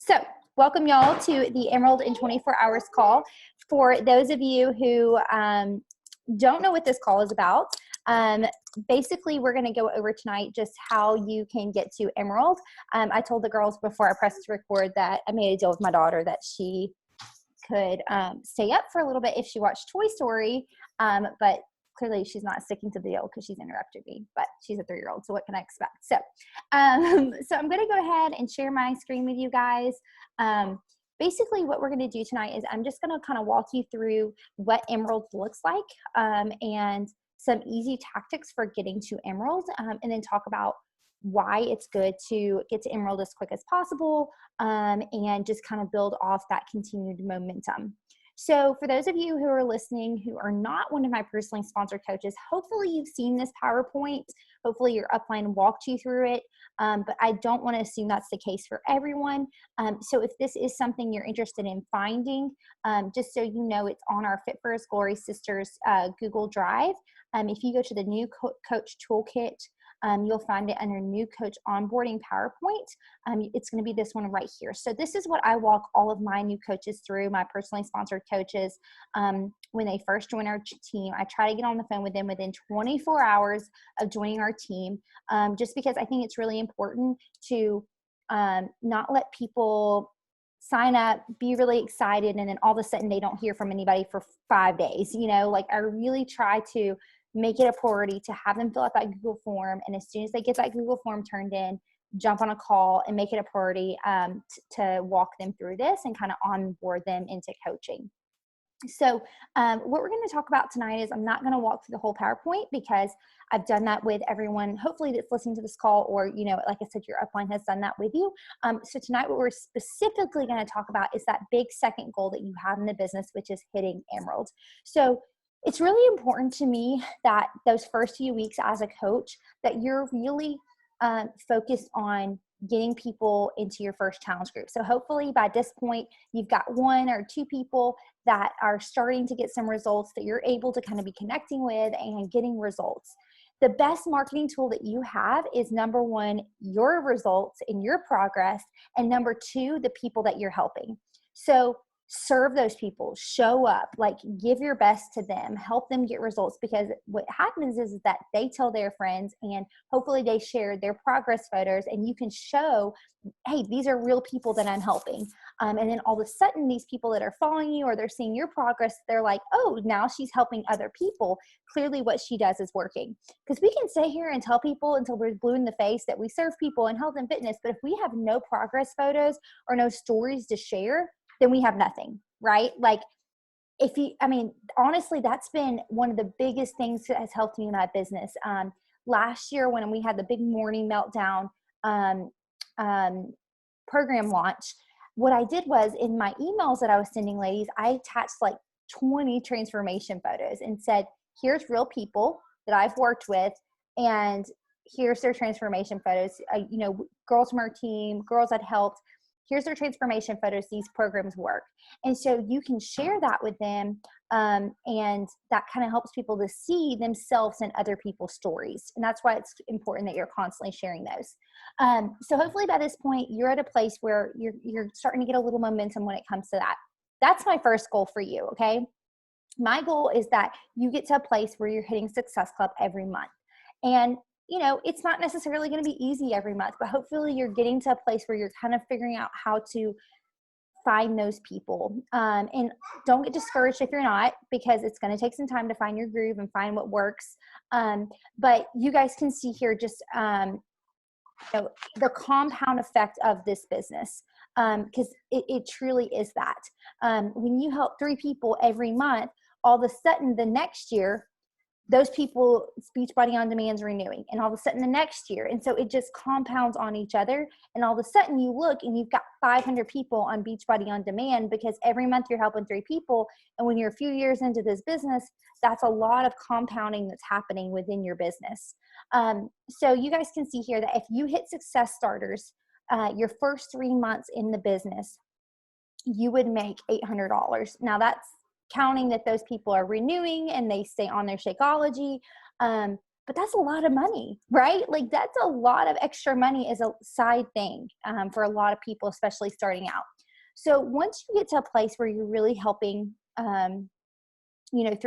So welcome y'all to the Emerald in 24 Hours call. For those of you who don't know what this call is about, basically we're going to go over tonight just how you can get to Emerald. I told the girls before I pressed record that I made a deal with my daughter that she could stay up for a little bit if she watched Toy Story, but clearly she's not sticking to the deal because she's interrupted me, but she's a 3-year-old, so what can I expect? So I'm going to go ahead and share my screen with you guys. Basically what we're going to do tonight is I'm just going to kind of walk you through what Emerald looks like and some easy tactics for getting to Emerald, and then talk about why it's good to get to Emerald as quick as possible, and just kind of build off that continued momentum. So for those of you who are listening who are not one of my personally sponsored coaches, hopefully you've seen this PowerPoint. Hopefully your upline walked you through it, but I don't want to assume that's the case for everyone. So if this is something you're interested in finding, just so you know, it's on our Fit for His Glory Sisters Google Drive. If you go to the new coach toolkit, you'll find it under new coach onboarding PowerPoint. It's going to be this one right here. So this is what I walk all of my new coaches through, my personally sponsored coaches. When they first join our team, I try to get on the phone with them within 24 hours of joining our team, just because I think it's really important to not let people sign up, be really excited, and then all of a sudden they don't hear from anybody for 5 days. You know, like I really try to make it a priority to have them fill out that Google form. And as soon as they get that Google form turned in, jump on a call and make it a priority to walk them through this and kind of onboard them into coaching. So what we're going to talk about tonight is I'm not going to walk through the whole PowerPoint because I've done that with everyone, hopefully that's listening to this call, or, you know, like I said, your upline has done that with you. So tonight what we're specifically going to talk about is that big second goal that you have in the business, which is hitting Emerald. So it's really important to me that those first few weeks as a coach, that you're really focused on getting people into your first challenge group. So hopefully by this point, you've got 1 or 2 people that are starting to get some results that you're able to kind of be connecting with and getting results. The best marketing tool that you have is, number 1, your results and your progress, and number 2, the people that you're helping. So serve those people, show up, like give your best to them, help them get results, because what happens is that they tell their friends and hopefully they share their progress photos, and you can show, hey, these are real people that I'm helping. And then all of a sudden these people that are following you or they're seeing your progress, they're like, oh, now she's helping other people. Clearly what she does is working. Because we can sit here and tell people until we're blue in the face that we serve people in health and fitness, but if we have no progress photos or no stories to share, then we have nothing, right? Like honestly, that's been one of the biggest things that has helped me in my business. Last year when we had the big morning meltdown program launch, what I did was in my emails that I was sending ladies, I attached like 20 transformation photos and said, here's real people that I've worked with, and here's their transformation photos. Girls from our team, girls that helped, here's their transformation photos, these programs work. And so you can share that with them, and that kind of helps people to see themselves in other people's stories. And that's why it's important that you're constantly sharing those. So hopefully by this point, you're at a place where you're starting to get a little momentum when it comes to that. That's my first goal for you, okay? My goal is that you get to a place where you're hitting Success Club every month. And it's not necessarily going to be easy every month, but hopefully you're getting to a place where you're kind of figuring out how to find those people. And don't get discouraged if you're not, because it's going to take some time to find your groove and find what works. But you guys can see here just the compound effect of this business, because it truly is that. When you help 3 people every month, all of a sudden the next year, those people, Beachbody On Demand is renewing, and all of a sudden the next year. And so it just compounds on each other. And all of a sudden you look and you've got 500 people on Beachbody On Demand, because every month you're helping 3 people. And when you're a few years into this business, that's a lot of compounding that's happening within your business. So you guys can see here that if you hit Success Starters, your first 3 months in the business, you would make $800. Now that's counting that those people are renewing and they stay on their Shakeology. but that's a lot of money, right? Like that's a lot of extra money as a side thing for a lot of people, especially starting out. So once you get to a place where you're really helping, 3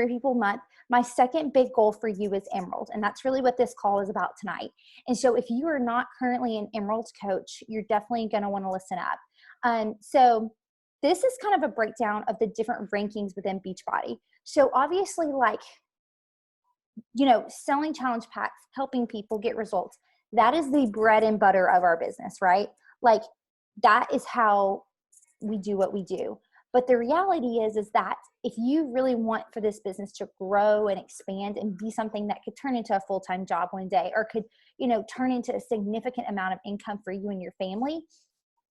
people a month, my second big goal for you is Emerald. And that's really what this call is about tonight. And so if you are not currently an Emerald coach, you're definitely going to want to listen up. So this is kind of a breakdown of the different rankings within Beachbody. So obviously, like, selling challenge packs, helping people get results, that is the bread and butter of our business, right? Like that is how we do what we do. But the reality is that if you really want for this business to grow and expand and be something that could turn into a full-time job one day, or could, turn into a significant amount of income for you and your family,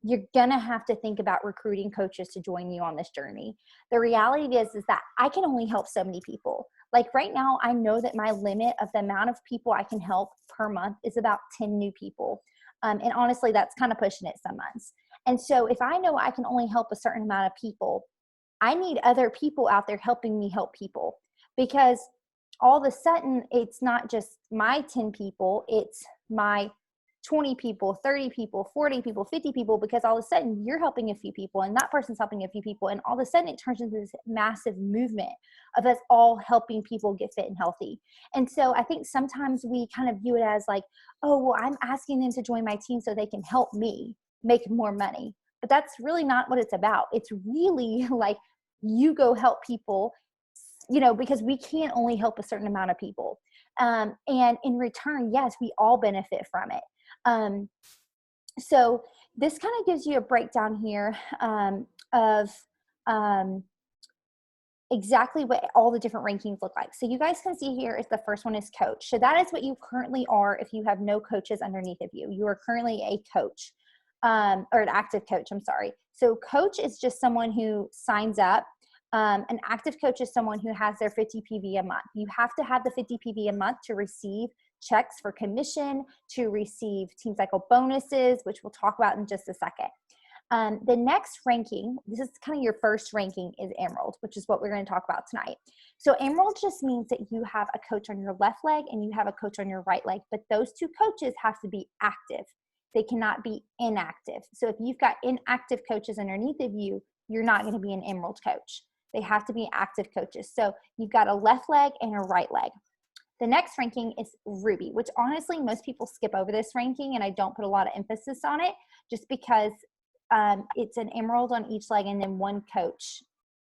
you're going to have to think about recruiting coaches to join you on this journey. The reality is that I can only help so many people. Like right now, I know that my limit of the amount of people I can help per month is about 10 new people. And honestly, that's kind of pushing it some months. And so if I know I can only help a certain amount of people, I need other people out there helping me help people, because all of a sudden it's not just my 10 people, it's my 20 people, 30 people, 40 people, 50 people, because all of a sudden you're helping a few people and that person's helping a few people. And all of a sudden it turns into this massive movement of us all helping people get fit and healthy. And so I think sometimes we kind of view it as like, oh, well, I'm asking them to join my team so they can help me make more money. But that's really not what it's about. It's really like you go help people, because we can't only help a certain amount of people. And in return, yes, we all benefit from it. So this kind of gives you a breakdown here of exactly what all the different rankings look like. So you guys can see here is the first one is coach. So that is what you currently are if you have no coaches underneath of you. You are currently a coach, or an active coach, I'm sorry. So coach is just someone who signs up. An active coach is someone who has their 50 PV a month. You have to have the 50 PV a month to receive checks for commission, to receive Team Cycle bonuses, which we'll talk about in just a second. The next ranking, this is kind of your first ranking, is Emerald, which is what we're going to talk about tonight. So Emerald just means that you have a coach on your left leg and you have a coach on your right leg, but those two coaches have to be active. They cannot be inactive. So if you've got inactive coaches underneath of you, you're not going to be an Emerald coach. They have to be active coaches. So you've got a left leg and a right leg. The next ranking is Ruby, which honestly, most people skip over this ranking and I don't put a lot of emphasis on it just because it's an Emerald on each leg and then one coach.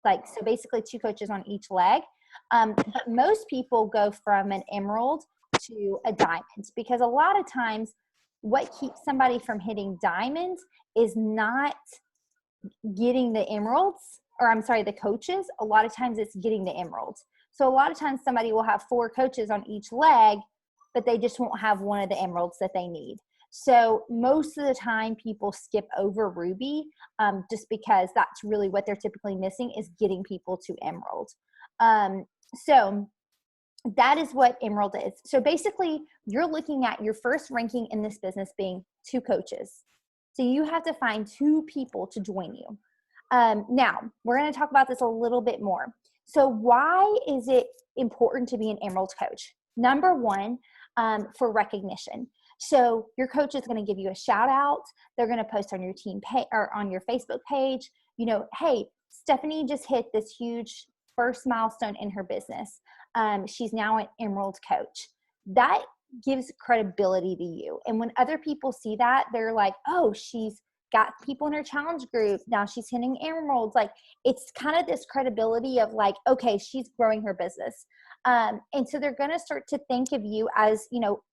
So basically 2 coaches on each leg. But most people go from an Emerald to a Diamond, because a lot of times what keeps somebody from hitting Diamonds is not getting the Emeralds, or I'm sorry, the coaches. A lot of times it's getting the Emeralds. So a lot of times somebody will have 4 coaches on each leg, but they just won't have one of the Emeralds that they need. So most of the time people skip over Ruby just because that's really what they're typically missing, is getting people to Emerald. So that is what Emerald is. So basically you're looking at your first ranking in this business being 2 coaches. So you have to find 2 people to join you. Now we're going to talk about this a little bit more. So why is it important to be an Emerald coach? Number one, for recognition. So your coach is going to give you a shout out. They're going to post on your team page or on your Facebook page, hey, Stephanie just hit this huge first milestone in her business. She's now an Emerald coach. That gives credibility to you. And when other people see that, they're like, oh, she's got people in her challenge group. Now she's hitting Emeralds. Like, it's kind of this credibility of like, okay, she's growing her business. And so they're going to start to think of you as,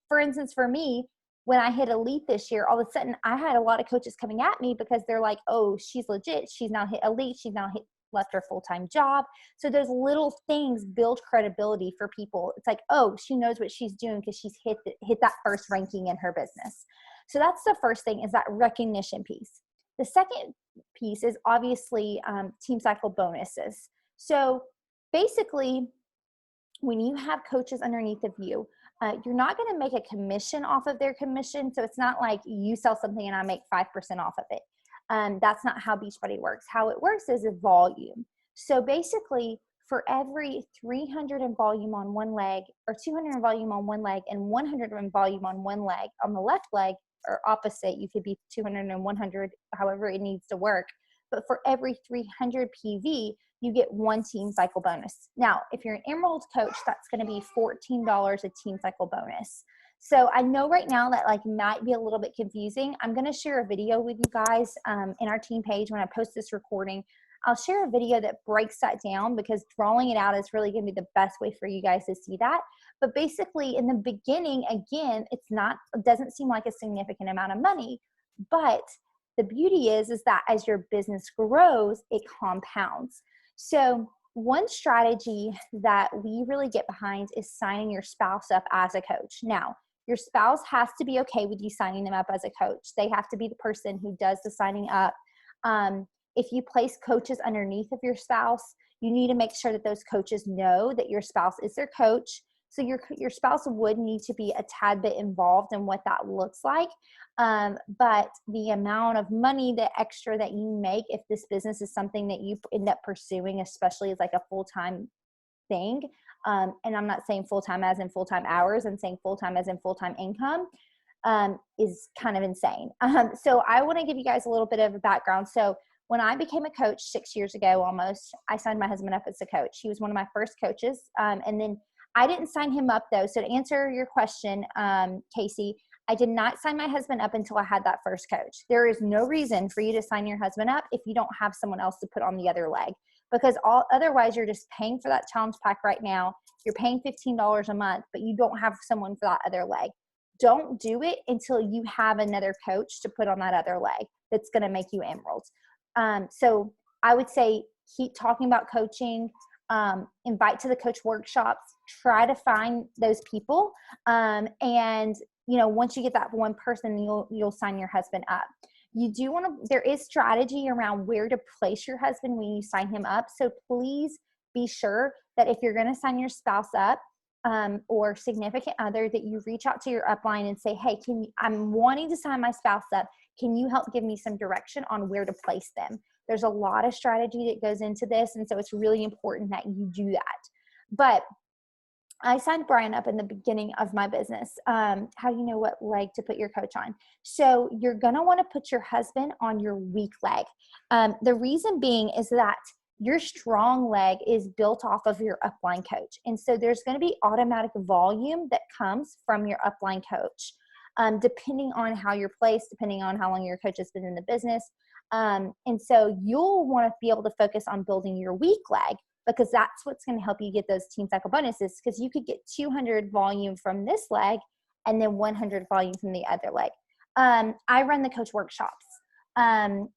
for instance, for me, when I hit Elite this year, all of a sudden I had a lot of coaches coming at me because they're like, oh, she's legit. She's now hit Elite. She's now left her full-time job. So those little things build credibility for people. It's like, oh, she knows what she's doing because she's hit that first ranking in her business. So that's the first thing, is that recognition piece. The second piece is obviously Team Cycle bonuses. So basically, when you have coaches underneath of you, you're not going to make a commission off of their commission. So it's not like you sell something and I make 5% off of it. That's not how Beachbody works. How it works is a volume. So basically, for every 300 in volume on one leg, or 200 in volume on one leg, and 100 in volume on one leg, on the left leg, or opposite, you could be 200 and 100, however it needs to work. But for every 300 PV, you get one team cycle bonus. Now, if you're an Emerald coach, that's going to be $14 a team cycle bonus. So I know right now that like might be a little bit confusing. I'm going to share a video with you guys in our team page when I post this recording. I'll share a video that breaks that down, because drawing it out is really going to be the best way for you guys to see that. But basically in the beginning, again, it doesn't seem like a significant amount of money, but the beauty is that as your business grows, it compounds. So one strategy that we really get behind is signing your spouse up as a coach. Now, your spouse has to be okay with you signing them up as a coach. They have to be the person who does the signing up. If you place coaches underneath of your spouse, you need to make sure that those coaches know that your spouse is their coach. So your spouse would need to be a tad bit involved in what that looks like. But the amount of money, the extra that you make, if this business is something that you end up pursuing, especially as like a full-time thing, and I'm not saying full-time as in full-time hours, I'm saying full-time as in full-time income, is kind of insane. So I want to give you guys a little bit of a background. So when I became a coach 6 years ago almost, I signed my husband up as a coach. He was one of my first coaches. And then I didn't sign him up though. So to answer your question, Casey, I did not sign my husband up until I had that first coach. There is no reason for you to sign your husband up if you don't have someone else to put on the other leg, because otherwise you're just paying for that challenge pack right now. You're paying $15 a month, but you don't have someone for that other leg. Don't do it until you have another coach to put on that other leg that's going to make you Emerald. So I would say keep talking about coaching, invite to the coach workshops, try to find those people. And once you get that one person, you'll sign your husband up. You do want to, there is strategy around where to place your husband when you sign him up. So please be sure that if you're going to sign your spouse up, or significant other, that you reach out to your upline and say, hey, I'm wanting to sign my spouse up. Can you help give me some direction on where to place them? There's a lot of strategy that goes into this. And so it's really important that you do that. But I signed Brian up in the beginning of my business. How do you know what leg to put your coach on? So you're going to want to put your husband on your weak leg. The reason being is that your strong leg is built off of your upline coach. And so there's going to be automatic volume that comes from your upline coach, depending on how you're placed, depending on how long your coach has been in the business. And so you'll want to be able to focus on building your weak leg, because that's what's going to help you get those team cycle bonuses, because you could get 200 volume from this leg and then 100 volume from the other leg. I run the coach workshops. And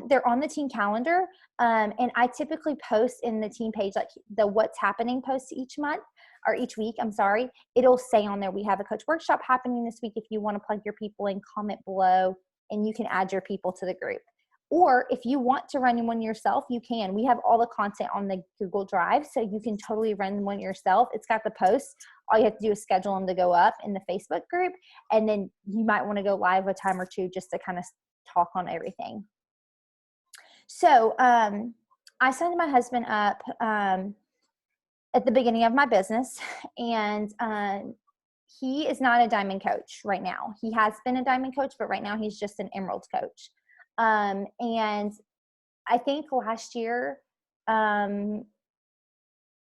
they're on the team calendar. And I typically post in the team page, like the what's happening post each month, or each week, I'm sorry. It'll say on there, we have a coach workshop happening this week. If you want to plug your people in, comment below and you can add your people to the group. Or if you want to run one yourself, you can. We have all the content on the Google Drive, so you can totally run one yourself. It's got the posts. All you have to do is schedule them to go up in the Facebook group. And then you might want to go live a time or two just to kind of talk on everything. So I signed my husband up at the beginning of my business, and he is not a diamond coach right now. He has been a diamond coach, but right now he's just an Emerald coach. And I think last year,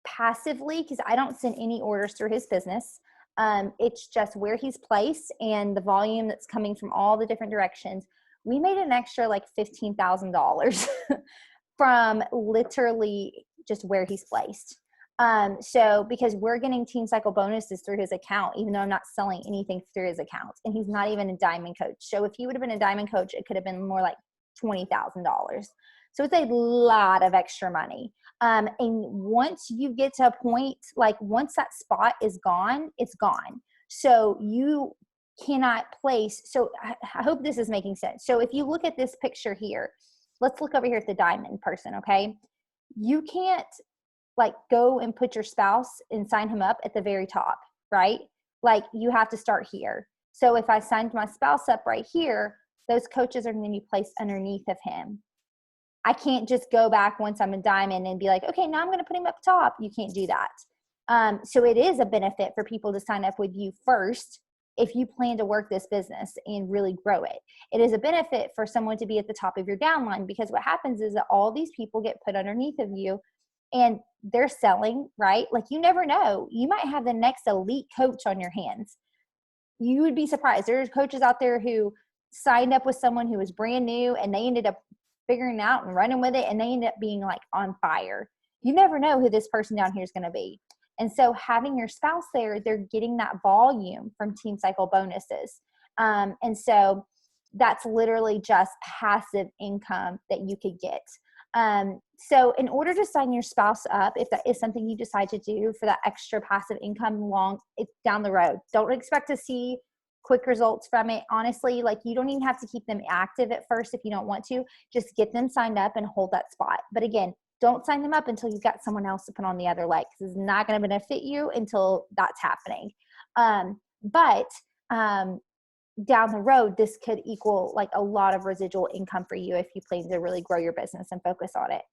passively, because I don't send any orders through his business, it's just where he's placed and the volume that's coming from all the different directions. We made an extra like $15,000 from literally just where he's placed. So because we're getting team cycle bonuses through his account, even though I'm not selling anything through his account, and he's not even a diamond coach. So if he would have been a diamond coach, it could have been more like $20,000. So it's a lot of extra money. And once you get to a point, like once that spot is gone, it's gone. So you cannot place. So I hope this is making sense. So if you look at this picture here, let's look over here at the diamond person. Okay. You can't like go and put your spouse and sign him up at the very top, right? Like you have to start here. So if I signed my spouse up right here, those coaches are going to be placed underneath of him. I can't just go back once I'm a diamond and be like, okay, now I'm going to put him up top. You can't do that. So it is a benefit for people to sign up with you first if you plan to work this business and really grow it. It is a benefit for someone to be at the top of your downline, because what happens is that all these people get put underneath of you and they're selling, right? Like, you never know. You might have the next elite coach on your hands. You would be surprised. There's coaches out there who signed up with someone who was brand new and they ended up figuring it out and running with it, and they ended up being like on fire. You never know who this person down here is going to be. And so having your spouse there, they're getting that volume from Team Cycle bonuses. And so that's literally just passive income that you could get. So in order to sign your spouse up, if that is something you decide to do for that extra passive income it's down the road, don't expect to see quick results from it. Honestly, like, you don't even have to keep them active at first if you don't want to. Just get them signed up and hold that spot. But again, don't sign them up until you've got someone else to put on the other leg, because it's not going to benefit you until that's happening. But down the road, this could equal like a lot of residual income for you if you plan to really grow your business and focus on it.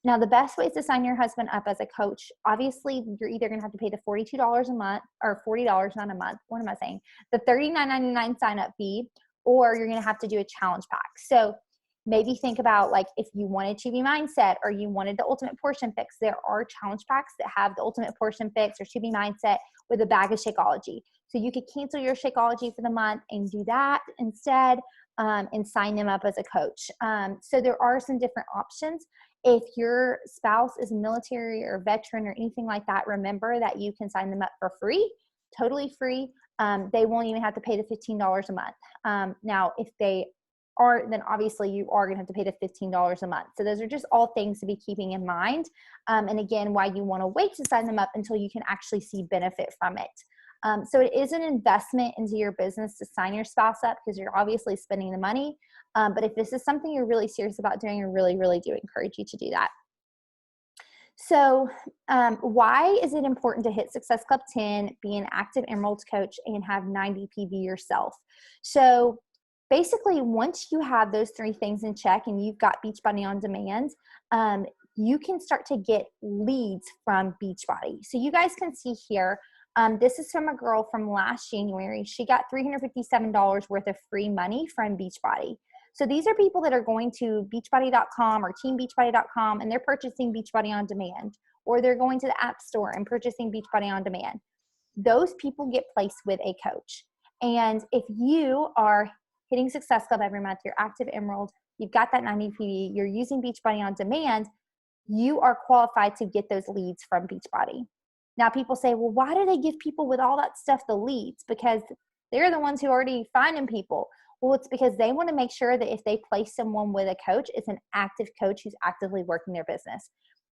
Now, the best ways to sign your husband up as a coach, obviously, you're either going to have to pay the $42 a month, or $40, not a month. What am I saying? The $39.99 sign up fee, or you're going to have to do a challenge pack. So maybe think about, like, if you wanted to be mindset or you wanted the ultimate portion fix, there are challenge packs that have the ultimate portion fix or to be mindset with a bag of Shakeology. So you could cancel your Shakeology for the month and do that instead, and sign them up as a coach. So there are some different options. If your spouse is military or veteran or anything like that, remember that you can sign them up for free, totally free. They won't even have to pay the $15 a month. Now, if they are, then obviously you are going to have to pay the $15 a month. So those are just all things to be keeping in mind. And again, why you want to wait to sign them up until you can actually see benefit from it. So it is an investment into your business to sign your spouse up, because you're obviously spending the money. But if this is something you're really serious about doing, I really, really do encourage you to do that. So why is it important to hit Success Club 10, be an active Emeralds coach, and have 90 PV yourself? So basically, once you have those three things in check and you've got Beachbody on demand, you can start to get leads from Beachbody. So you guys can see here, this is from a girl from last January. She got $357 worth of free money from Beachbody. So these are people that are going to beachbody.com or teambeachbody.com and they're purchasing Beachbody on demand, or they're going to the App Store and purchasing Beachbody on demand. Those people get placed with a coach. And if you are hitting Success Club every month, you're active Emerald, you've got that 90 PV, you're using Beachbody on demand, you are qualified to get those leads from Beachbody. Now, people say, well, why do they give people with all that stuff the leads? Because they're the ones who are already finding people. Well, it's because they want to make sure that if they place someone with a coach, it's an active coach who's actively working their business.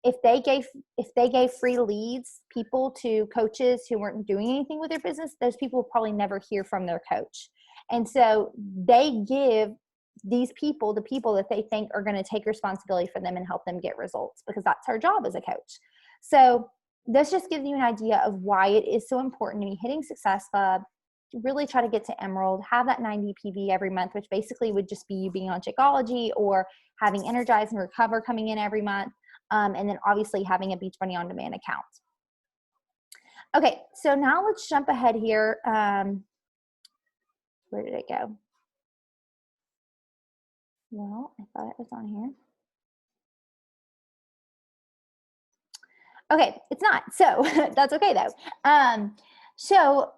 If they gave free leads people to coaches who weren't doing anything with their business, those people will probably never hear from their coach. And so they give these people the people that they think are going to take responsibility for them and help them get results, because that's our job as a coach. So this just gives you an idea of why it is so important to be hitting Success Club, really try to get to Emerald, have that 90 PV every month, which basically would just be you being on Shakeology or having Energize and Recover coming in every month. And then obviously having a Beachbody on demand account. Okay, so now let's jump ahead here. Where did it go? Well, I thought it was on here. Okay, it's not. So that's okay though. So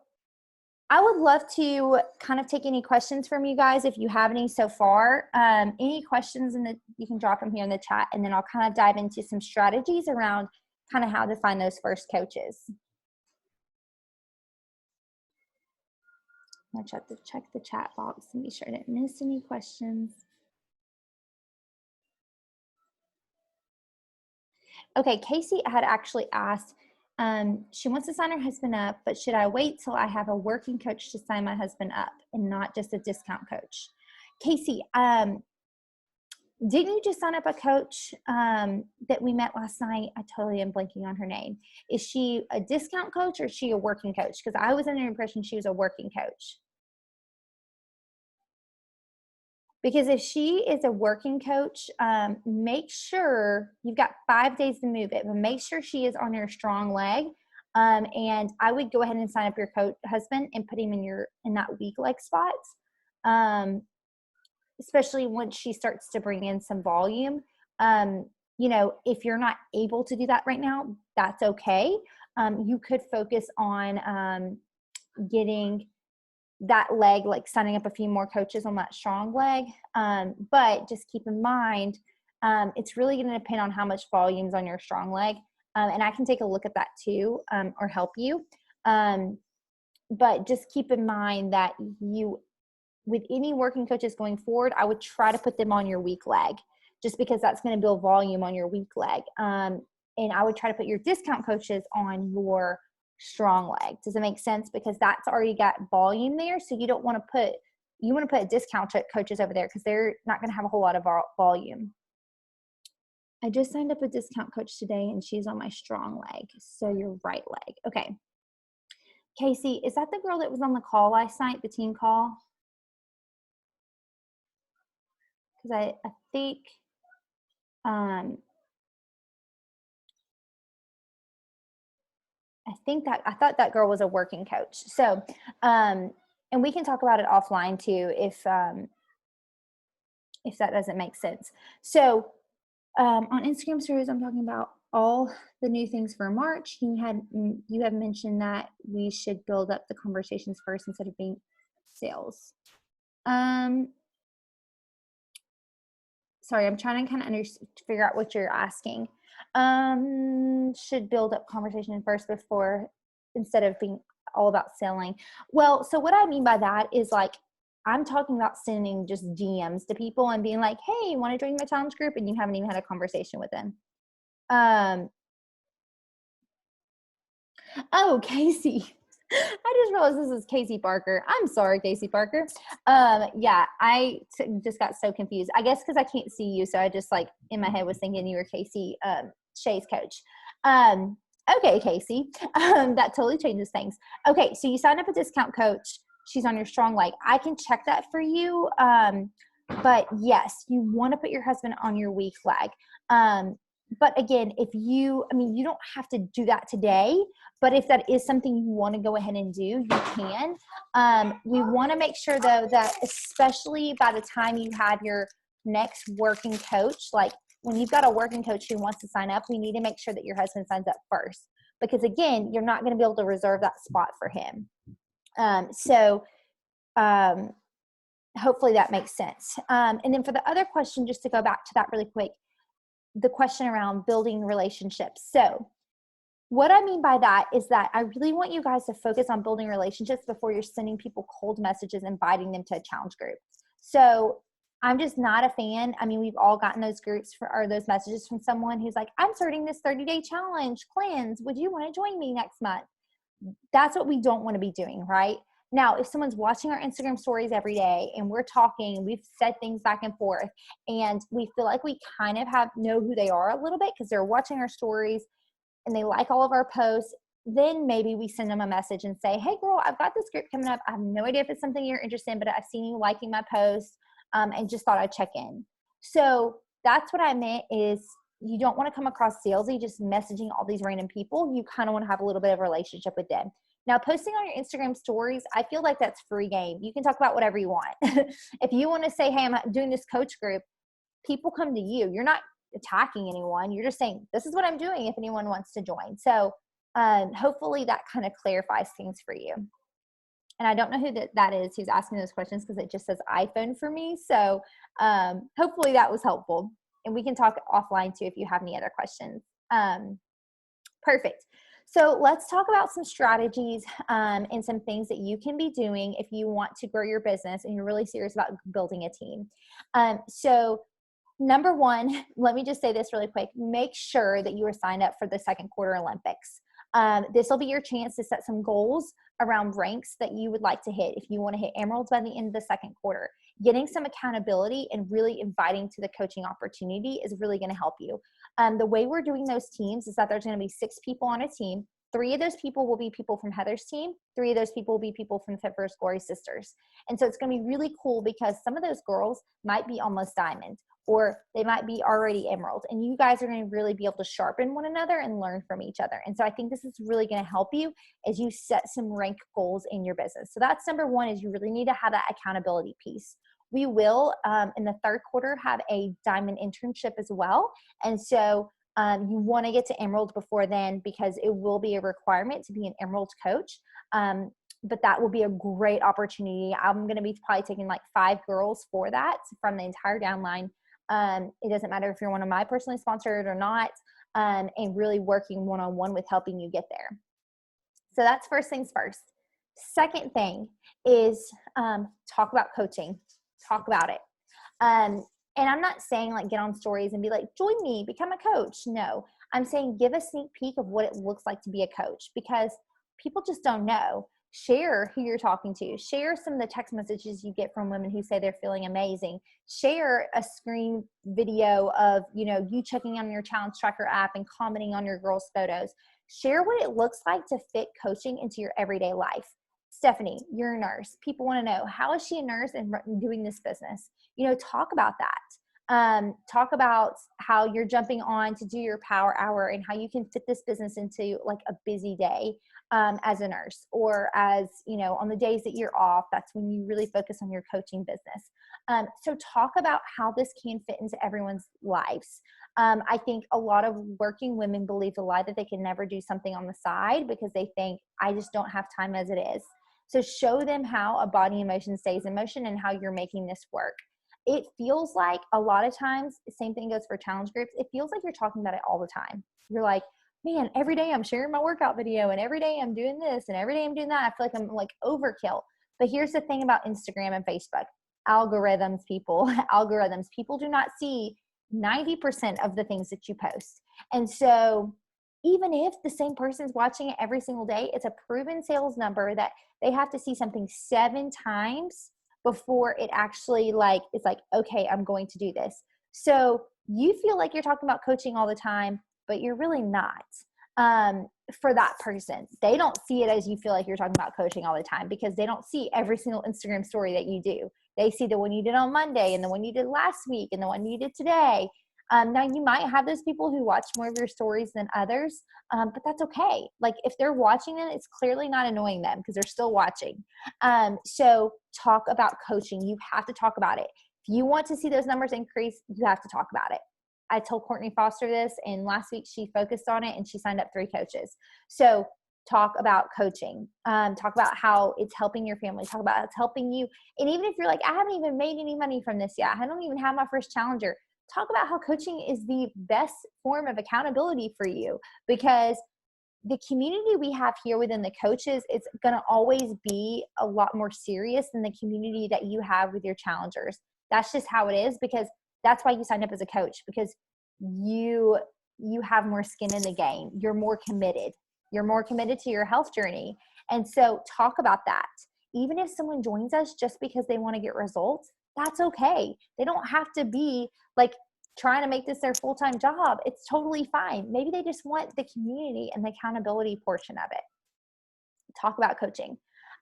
I would love to kind of take any questions from you guys if you have any so far. Any questions you can drop them here in the chat, and then I'll kind of dive into some strategies around kind of how to find those first coaches. I'm gonna check the chat box and be sure I didn't miss any questions. Okay, Casey had actually asked, she wants to sign her husband up, but should I wait till I have a working coach to sign my husband up and not just a discount coach? Casey, didn't you just sign up a coach that we met last night? I totally am blanking on her name. Is she a discount coach or is she a working coach? Because I was under the impression she was a working coach. Because if she is a working coach, make sure you've got 5 days to move it, but make sure she is on your strong leg. And I would go ahead and sign up your husband and put him in that weak leg spot. Especially once she starts to bring in some volume. If you're not able to do that right now, that's okay. You could focus on getting that leg, like signing up a few more coaches on that strong leg. But just keep in mind, it's really going to depend on how much volume's on your strong leg. And I can take a look at that too, or help you. But just keep in mind that with any working coaches going forward, I would try to put them on your weak leg, just because that's going to build volume on your weak leg. And I would try to put your discount coaches on your strong leg. Does it make sense? Because that's already got volume there. So you want to put discount coaches over there because they're not going to have a whole lot of volume. I just signed up a discount coach today and she's on my strong leg. So your right leg. Okay. Casey, is that the girl that was on the call last night, the team call? Because I think I thought that girl was a working coach. So, and we can talk about it offline too, if that doesn't make sense. So, on Instagram stories, I'm talking about all the new things for March. You have mentioned that we should build up the conversations first instead of being sales. Sorry, I'm trying to kind of figure out what you're asking. Should build up conversation first instead of being all about selling. Well, so what I mean by that is, like, I'm talking about sending just DMs to people and being like, hey, you want to join my challenge group? And you haven't even had a conversation with them. Oh, Casey. I just realized this is Casey Parker. I'm sorry, Casey Parker. Yeah, I just got so confused. I guess because I can't see you, so I just, like, in my head was thinking you were Casey, Shay's coach. Okay, Casey. That totally changes things. Okay, so you signed up a discount coach. She's on your strong leg. I can check that for you. But yes, you want to put your husband on your weak leg. But again, you don't have to do that today, but if that is something you want to go ahead and do, you can. We want to make sure, though, that especially by the time you have your next working coach, like when you've got a working coach who wants to sign up, we need to make sure that your husband signs up first, because again, you're not going to be able to reserve that spot for him. Hopefully that makes sense. And then for the other question, just to go back to that really quick, the question around building relationships. So what I mean by that is that I really want you guys to focus on building relationships before you're sending people cold messages, inviting them to a challenge group. So I'm just not a fan. I mean, we've all gotten those those messages from someone who's like, I'm starting this 30-day challenge cleanse. Would you want to join me next month? That's what we don't want to be doing, right? Now, if someone's watching our Instagram stories every day and we're talking, we've said things back and forth, and we feel like we kind of know who they are a little bit because they're watching our stories and they like all of our posts, then maybe we send them a message and say, hey girl, I've got this group coming up. I have no idea if it's something you're interested in, but I've seen you liking my posts, and just thought I'd check in. So that's what I meant is, you don't want to come across salesy just messaging all these random people. You kind of want to have a little bit of a relationship with them. Now, posting on your Instagram stories, I feel like that's free game. You can talk about whatever you want. If you want to say, hey, I'm doing this coach group, people come to you. You're not attacking anyone. You're just saying, this is what I'm doing if anyone wants to join. So hopefully that kind of clarifies things for you. And I don't know who that is who's asking those questions, because it just says iPhone for me. So hopefully that was helpful. And we can talk offline too if you have any other questions. Perfect. So let's talk about some strategies and some things that you can be doing if you want to grow your business and you're really serious about building a team. So number one, let me just say this really quick. Make sure that you are signed up for the second quarter Olympics. This will be your chance to set some goals around ranks that you would like to hit. If you want to hit emeralds by the end of the second quarter, getting some accountability and really inviting to the coaching opportunity is really going to help you. The way we're doing those teams is that there's going to be 6 people on a team. 3 of those people will be people from Heather's team. 3 of those people will be people from Fit for Glory Sisters. And so it's going to be really cool because some of those girls might be almost diamond, or they might be already emerald. And you guys are going to really be able to sharpen one another and learn from each other. And so I think this is really going to help you as you set some rank goals in your business. So that's number one, is you really need to have that accountability piece. We will, in the third quarter, have a diamond internship as well. And so you want to get to emerald before then, because it will be a requirement to be an emerald coach. But that will be a great opportunity. I'm going to be probably taking like 5 girls for that from the entire downline. It doesn't matter if you're one of my personally sponsored or not, and really working one-on-one with helping you get there. So that's first things first. Second thing is talk about coaching. Talk about it. And I'm not saying like get on stories and be like, join me, become a coach. No, I'm saying give a sneak peek of what it looks like to be a coach, because people just don't know. Share who you're talking to. Share some of the text messages you get from women who say they're feeling amazing. Share a screen video of, you checking on your challenge tracker app and commenting on your girls' photos. Share what it looks like to fit coaching into your everyday life. Stephanie, you're a nurse. People want to know, how is she a nurse and doing this business? Talk about that. Talk about how you're jumping on to do your power hour and how you can fit this business into like a busy day as a nurse, or as, on the days that you're off, that's when you really focus on your coaching business. So talk about how this can fit into everyone's lives. I think a lot of working women believe the lie that they can never do something on the side because they think, I just don't have time as it is. So show them how a body in motion stays in motion and how you're making this work. It feels like a lot of times, same thing goes for challenge groups, it feels like you're talking about it all the time. You're like, man, every day I'm sharing my workout video, and every day I'm doing this, and every day I'm doing that. I feel like I'm like overkill. But here's the thing about Instagram and Facebook. Algorithms, people do not see 90% of the things that you post. And so even if the same person's watching it every single day, it's a proven sales number that they have to see something 7 times before it actually it's like, okay, I'm going to do this. So you feel like you're talking about coaching all the time, but you're really not. For that person, they don't see it as you feel like you're talking about coaching all the time, because they don't see every single Instagram story that you do. They see the one you did on Monday and the one you did last week and the one you did today. Now you might have those people who watch more of your stories than others, but that's okay. Like if they're watching it, it's clearly not annoying them because they're still watching. So talk about coaching. You have to talk about it. If you want to see those numbers increase, you have to talk about it. I told Courtney Foster this, and last week she focused on it and she signed up 3 coaches. So talk about coaching. Talk about how it's helping your family. Talk about how it's helping you. And even if you're like, I haven't even made any money from this yet, I don't even have my first challenger, talk about how coaching is the best form of accountability for you, because the community we have here within the coaches, it's going to always be a lot more serious than the community that you have with your challengers. That's just how it is, because that's why you signed up as a coach, because you have more skin in the game. You're more committed. You're more committed to your health journey. And so talk about that. Even if someone joins us just because they want to get results, that's okay. They don't have to be like trying to make this their full-time job. It's totally fine. Maybe they just want the community and the accountability portion of it. Talk about coaching.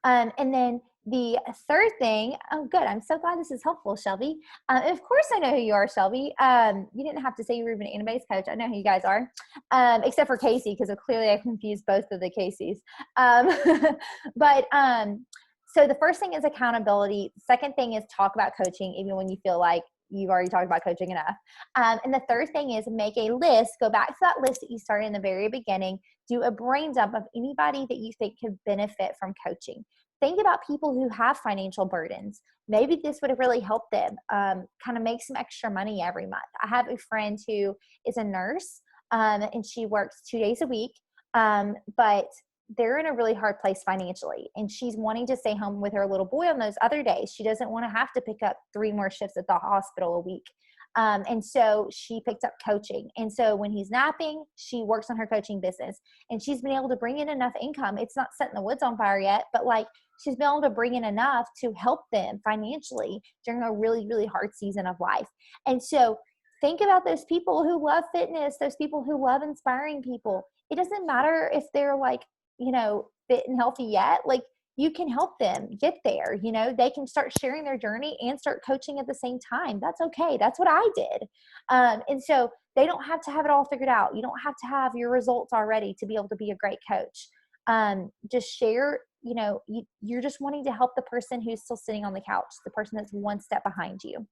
And then the third thing, oh good, I'm so glad this is helpful, Shelby. Of course I know who you are, Shelby. You didn't have to say you were an anime-based coach. I know who you guys are, except for Casey, because clearly I confused both of the Caseys. So the first thing is accountability. Second thing is talk about coaching, even when you feel like you've already talked about coaching enough. And the third thing is make a list. Go back to that list that you started in the very beginning. Do a brain dump of anybody that you think could benefit from coaching. Think about people who have financial burdens. Maybe this would have really helped them kind of make some extra money every month. I have a friend who is a nurse, and she works 2 days a week, but they're in a really hard place financially, and she's wanting to stay home with her little boy on those other days. She doesn't want to have to pick up 3 more shifts at the hospital a week. And so she picked up coaching. And so when he's napping, she works on her coaching business, and she's been able to bring in enough income. It's not setting the woods on fire yet, but like she's been able to bring in enough to help them financially during a really, really hard season of life. And so think about those people who love fitness, those people who love inspiring people. it doesn't matter if they're like, fit and healthy yet. Like, you can help them get there. They can start sharing their journey and start coaching at the same time. That's okay. That's what I did. And so they don't have to have it all figured out. You don't have to have your results already to be able to be a great coach. Just share, you're just wanting to help the person who's still sitting on the couch, the person that's one step behind you.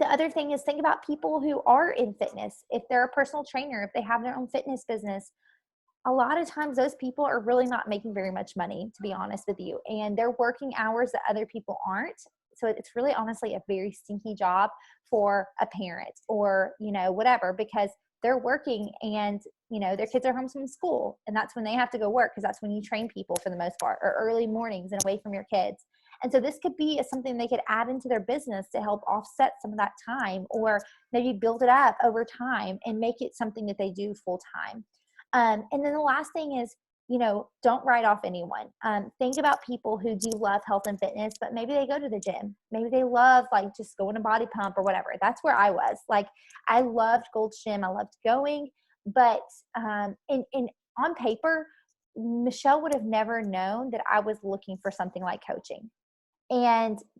The other thing is, think about people who are in fitness. If they're a personal trainer, if they have their own fitness business, a lot of times those people are really not making very much money, to be honest with you. And they're working hours that other people aren't. So it's really honestly a very stinky job for a parent or, whatever, because they're working and, their kids are home from school, and that's when they have to go work, because that's when you train people for the most part, or early mornings and away from your kids. And so this could be something they could add into their business to help offset some of that time, or maybe build it up over time and make it something that they do full time. And then the last thing is, don't write off anyone. Think about people who do love health and fitness, but maybe they go to the gym. Maybe they love like just going to body pump or whatever. That's where I was. Like, I loved Gold's Gym. I loved going, but in on paper, Michelle would have never known that I was looking for something like coaching.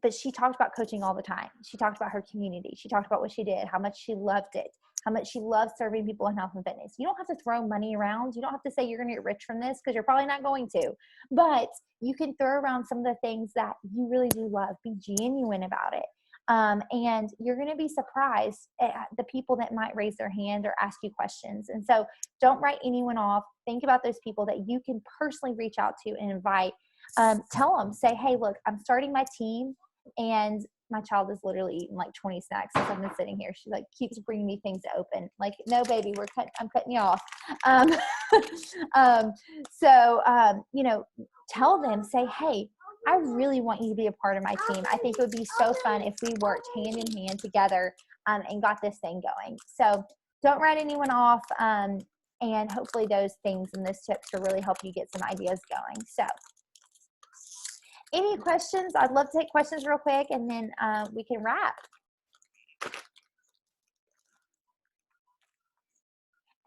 But she talked about coaching all the time. She talked about her community. She talked about what she did, how much she loved it, how much she loves serving people in health and fitness. You don't have to throw money around. You don't have to say you're going to get rich from this, because you're probably not going to. But you can throw around some of the things that you really do love. Be genuine about it. And you're going to be surprised at the people that might raise their hand or ask you questions. And so don't write anyone off. Think about those people that you can personally reach out to and invite. Tell them, say, hey, look, I'm starting my team, and my child has literally eaten like 20 snacks since I've been sitting here. She like keeps bringing me things to open. Like, no, baby, I'm cutting you off. Tell them, say, hey, I really want you to be a part of my team. I think it would be so fun if we worked hand in hand together, and got this thing going. So don't write anyone off. And hopefully those things and those tips will really help you get some ideas going. So any questions? I'd love to take questions real quick, and then we can wrap.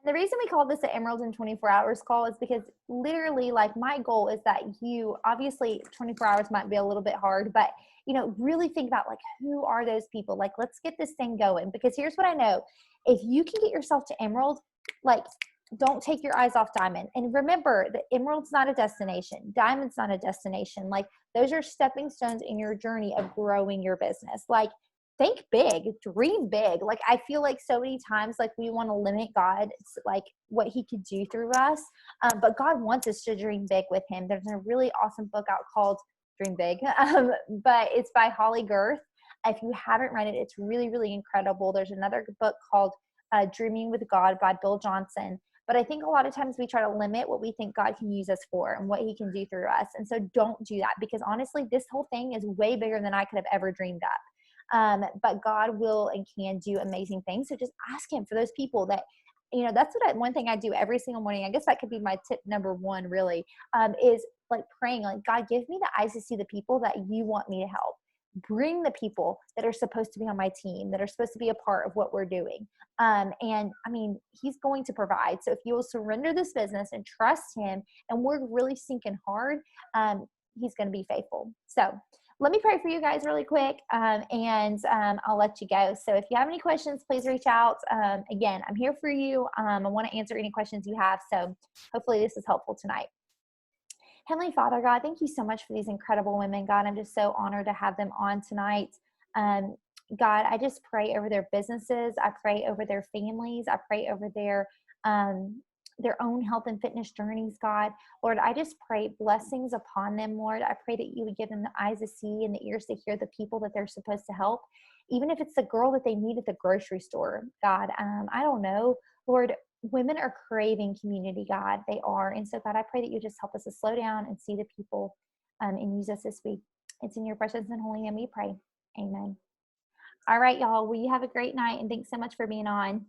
And the reason we call this the Emerald in 24 Hours call is because literally, like, my goal is that you, obviously 24 hours might be a little bit hard, but really think about, like, who are those people? Like, let's get this thing going, because here's what I know. If you can get yourself to Emerald, like, don't take your eyes off Diamond. And remember that Emerald's not a destination. Diamond's not a destination. Like, those are stepping stones in your journey of growing your business. Like, think big, dream big. Like, I feel like so many times, like, we want to limit God, like what he could do through us. But God wants us to dream big with him. There's a really awesome book out called Dream Big, but it's by Holly Girth. If you haven't read it, it's really, really incredible. There's another book called Dreaming with God by Bill Johnson. But I think a lot of times we try to limit what we think God can use us for and what he can do through us. And so don't do that, because honestly, this whole thing is way bigger than I could have ever dreamed up. But God will and can do amazing things. So just ask him for those people that, that's one thing I do every single morning. I guess that could be my tip number one, really, is like praying, like, God, give me the eyes to see the people that you want me to help. Bring the people that are supposed to be on my team, that are supposed to be a part of what we're doing. And I mean, he's going to provide. So if you will surrender this business and trust him and work really sinking hard, he's going to be faithful. So let me pray for you guys really quick, and I'll let you go. So if you have any questions, please reach out. Again, I'm here for you. I want to answer any questions you have. So hopefully this is helpful tonight. Heavenly Father, God, thank you so much for these incredible women. God, I'm just so honored to have them on tonight. God, I just pray over their businesses. I pray over their families. I pray over their own health and fitness journeys, God. Lord, I just pray blessings upon them, Lord. I pray that you would give them the eyes to see and the ears to hear the people that they're supposed to help, even if it's the girl that they meet at the grocery store, God. I don't know, Lord. Women are craving community, God. They are. And so, God, I pray that you just help us to slow down and see the people, and use us this week. It's in your precious and holy name we pray. Amen. All right, y'all. Well, you have a great night, and thanks so much for being on.